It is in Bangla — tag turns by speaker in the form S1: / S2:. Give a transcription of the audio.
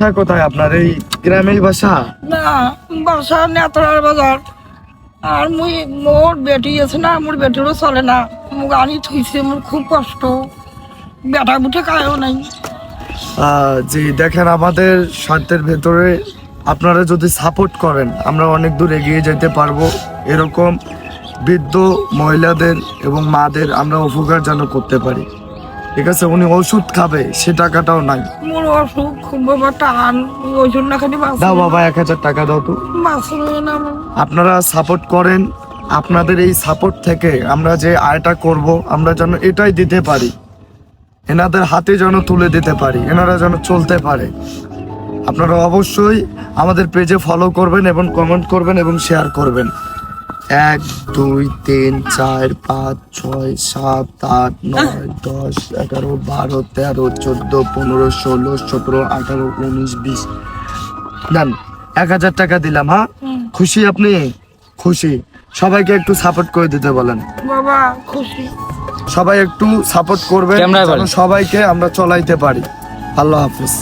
S1: কোথায় আপনার এই গ্রামেই বাসা?
S2: না, বাসা নেত্রার বাজার। আর মোর বেটি আছে না, মোর বেটিরও চলে না, মোক আনি থইছে, মোর খুব কষ্ট, বেটা বুটে কায়ও নাই।
S1: জি দেখেন, আমাদের স্বার্থের ভেতরে আপনারা যদি সাপোর্ট করেন আমরা অনেক দূর এগিয়ে যেতে পারবো। এরকম বৃদ্ধ মহিলাদের এবং মাদের আমরা উপকার যেন করতে পারি। ঠিক আছে, উনি ওষুধ খাবে সে টাকাটাও নাই।
S2: মোর অসুখ খুব বাবা টান, ওই জন্য খালি
S1: দাও বাবা 1000 টাকা দাও তো।
S2: বাঁচবে না।
S1: আপনারা সাপোর্ট করেন, আপনাদের এই সাপোর্ট থেকে আমরা যে আয়টা করব আমরা যেন এটাই দিতে পারি, এনাদের হাতে যেন তুলে দিতে পারি, এনারা যেন চলতে পারে। আপনারা অবশ্যই আমাদের পেজে ফলো করবেন এবং কমেন্ট করবেন এবং শেয়ার করবেন। 1 2 3 4 5 6 7 8 9 10 11 12 13 14 15 16 17 18 19 20 দেন 1000 টাকা দিলাম। হ্যাঁ, খুশি আপনি? খুশি? সবাইকে একটু সাপোর্ট করে দিতে বলেন।
S2: বাবা খুশি।
S1: সবাই একটু সাপোর্ট করবেন যেন সবাইকে আমরা চলাইতে পারি। আল্লাহ হাফিজ।